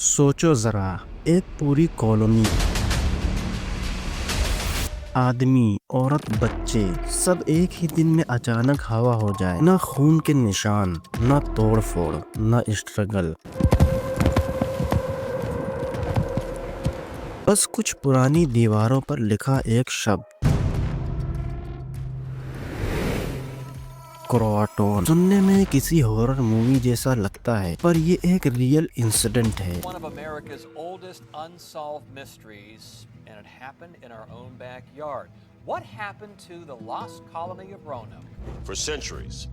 सोचो जरा, एक पूरी कॉलोनी, आदमी, औरत, बच्चे, सब एक ही दिन में अचानक हवा हो जाए। न खून के निशान, न तोड़ फोड़, न स्ट्रगल, बस कुछ पुरानी दीवारों पर लिखा एक शब्द, क्रोआटोन। सुनने में किसी हॉरर मूवी जैसा लगता है, पर ये एक रियल इंसिडेंट है। One of America's oldest unsolved mysteries, and it happened in our own backyard. What happened to the lost colony of Roanoke? For centuries,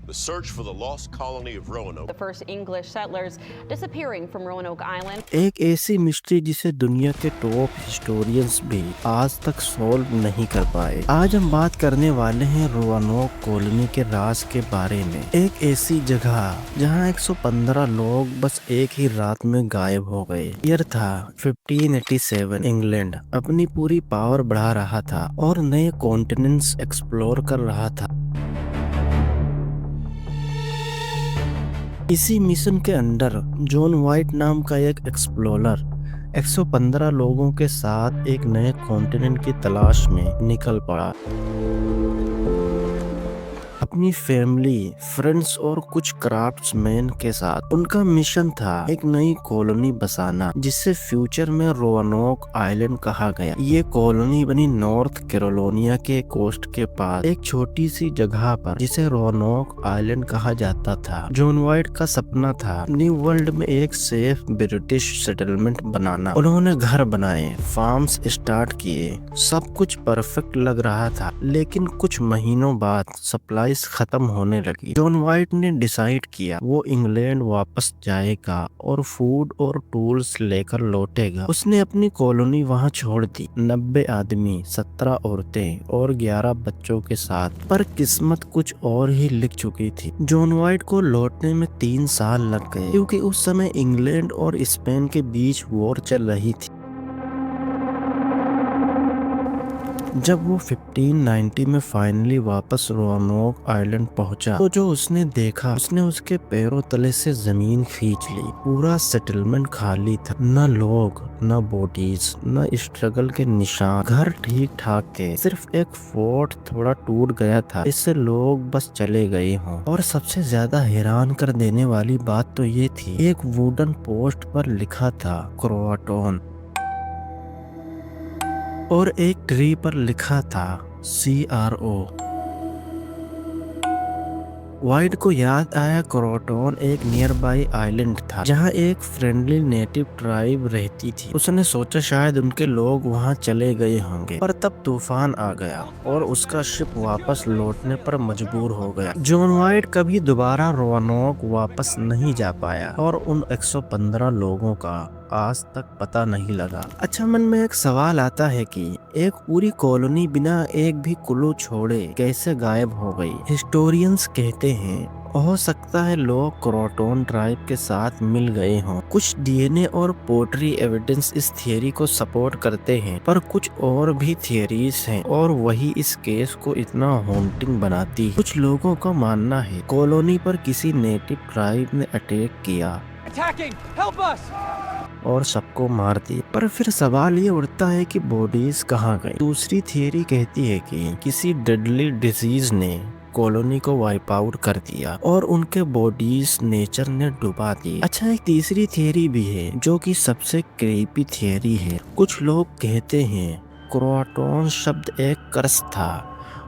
the search for the lost colony of Roanoke. The first English settlers disappearing from Roanoke Island. एक ऐसी mystery जिसे दुनिया के top historians भी आज तक solve नहीं कर पाए। आज हम बात करने वाले हैं रोआनोक कॉलोनी के राज के बारे में। एक ऐसी जगह जहां 115 लोग बस एक ही रात में गायब हो गए। ईयर था 1587। इंग्लैंड अपनी पूरी पावर बढ़ा रहा था और नए कॉन्टिनेंट्स एक्सप्लोर कर रहा था। इसी मिशन के अंडर जॉन वाइट नाम का एक एक्सप्लोरर 115 लोगों के साथ एक नए कॉन्टिनेंट की तलाश में निकल पड़ा। अपनी फैमिली, फ्रेंड्स और कुछ क्राफ्ट्समैन के साथ। उनका मिशन था एक नई कॉलोनी बसाना, जिसे फ्यूचर में रोआनोक आइलैंड कहा गया। ये कॉलोनी बनी नॉर्थ कैरोलिना के कोस्ट के पास एक छोटी सी जगह पर, जिसे रोआनोक आइलैंड कहा जाता था। जॉन वाइट का सपना था न्यू वर्ल्ड में एक सेफ ब्रिटिश सेटलमेंट बनाना। उन्होंने घर बनाए, फार्म्स स्टार्ट किए, सब कुछ परफेक्ट लग रहा था। लेकिन कुछ महीनों बाद सप्लाई खत्म होने लगी। जॉन वाइट ने डिसाइड किया वो इंग्लैंड वापस जाएगा और फूड और टूल्स लेकर लौटेगा। उसने अपनी कॉलोनी वहां छोड़ दी, 90 आदमी, 17 औरतें और 11 बच्चों के साथ। पर किस्मत कुछ और ही लिख चुकी थी। जॉन वाइट को लौटने में 3 साल लग गए, क्योंकि उस समय इंग्लैंड और स्पेन के बीच वॉर चल रही थी। जब वो 1590 में फाइनली वापस रोआनोक आइलैंड पहुंचा, तो जो उसने देखा, उसने उसके पैरों तले से जमीन खींच ली। पूरा सेटलमेंट खाली था, न लोग, न बॉडीज, न स्ट्रगल के निशान। घर ठीक ठाक थे, सिर्फ एक फोर्ट थोड़ा टूट गया था, इससे लोग बस चले गए हों। और सबसे ज्यादा हैरान कर देने वाली बात तो ये थी, एक वुडन पोस्ट पर लिखा था क्रोआटोन, और एक ट्री पर लिखा था CRO। वाइट को याद आया क्रोआटोन एक नियर बाई आइलैंड था, जहां एक फ्रेंडली नेटिव ट्राइब रहती थी। उसने सोचा शायद उनके लोग वहां चले गए होंगे, पर तब तूफान आ गया और उसका शिप वापस लौटने पर मजबूर हो गया। जॉन वाइट कभी दोबारा रोआनोक वापस नहीं जा पाया और उन 115 लोगों का आज तक पता नहीं लगा। अच्छा, मन में एक सवाल आता है कि एक पूरी कॉलोनी बिना एक भी क्लू छोड़े कैसे गायब हो गई। हिस्टोरियंस कहते हैं हो सकता है लोग क्रोआटोन ट्राइब के साथ मिल गए हों। कुछ DNA और पोट्री एविडेंस इस थियरी को सपोर्ट करते हैं, पर कुछ और भी थियरीज हैं और वही इस केस को इतना हॉन्टिंग बनाती है। कुछ लोगों का मानना है कॉलोनी पर किसी नेटिव ट्राइब ने अटैक किया और सबको मार दिया। पर फिर सवाल ये उठता है कि बॉडीज कहाँ गई। दूसरी थियरी कहती है कि किसी डेडली डिजीज ने कॉलोनी को वाइप आउट कर दिया और उनके बॉडीज नेचर ने डुबा दी। अच्छा, एक तीसरी थियरी भी है जो कि सबसे क्रीपी थियरी है। कुछ लोग कहते हैं क्रोआटोन शब्द एक कर्स था।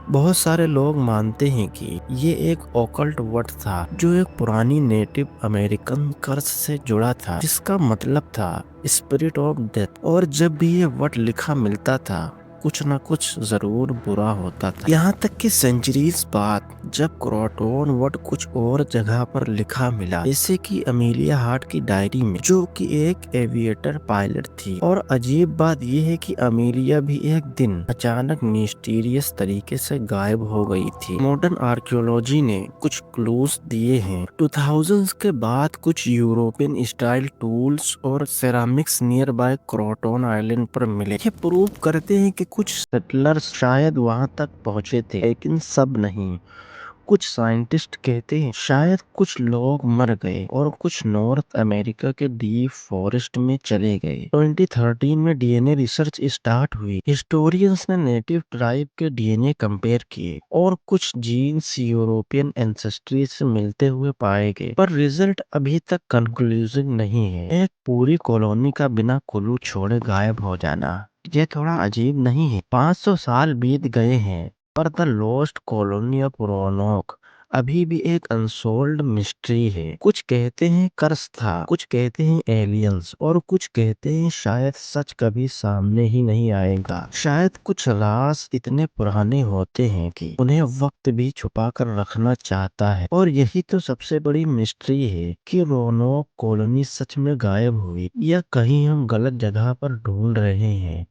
बहुत सारे लोग मानते हैं कि ये एक ऑकल्ट वर्ड था जो एक पुरानी नेटिव अमेरिकन कर्स से जुड़ा था, जिसका मतलब था स्पिरिट ऑफ डेथ। और जब भी ये वर्ड लिखा मिलता था, कुछ न कुछ जरूर बुरा होता था। यहाँ तक कि सेंचुरीज बाद जब क्रोआटोन वर्ड कुछ और जगह पर लिखा मिला, जैसे कि अमेलिया हार्ट की डायरी में, जो कि एक एविएटर पायलट थी। और अजीब बात यह है कि अमेलिया भी एक दिन अचानक मिस्टीरियस तरीके से गायब हो गई थी। मॉडर्न आर्कियोलॉजी ने कुछ क्लूज दिए हैं। 2000s के बाद कुछ यूरोपियन स्टाइल टूल्स और सेरामिक्स नियर बाय क्रोआटोन आइलैंड पर मिले। ये प्रूव करते हैं कि कुछ सेटलर्स शायद वहां तक पहुंचे थे, लेकिन सब नहीं। कुछ साइंटिस्ट कहते हैं शायद कुछ लोग मर गए और कुछ नॉर्थ अमेरिका के डीप फॉरेस्ट में चले गए। 2013 में डीएनए रिसर्च स्टार्ट हुई। हिस्टोरियंस ने नेटिव ट्राइब के डीएनए कंपेयर किए और कुछ जीन्स यूरोपियन एंसेस्ट्री से मिलते हुए पाए गए, पर रिजल्ट अभी तक कंक्लूसिव नहीं है। एक पूरी कॉलोनी का बिना क्लू छोड़े गायब हो जाना, ये थोड़ा अजीब नहीं है? 500 साल बीत गए हैं पर द लॉस्ट कॉलोनी ऑफ रोनोक अभी भी एक अनसोल्व्ड मिस्ट्री है। कुछ कहते हैं कर्स था, कुछ कहते हैं एलियंस और कुछ कहते हैं शायद सच कभी सामने ही नहीं आएगा। शायद कुछ राज इतने पुराने होते हैं कि उन्हें वक्त भी छुपा कर रखना चाहता है। और यही तो सबसे बड़ी मिस्ट्री है कि रोनोक कॉलोनी सच में गायब हुई या कहीं हम गलत जगह पर ढूंढ रहे हैं।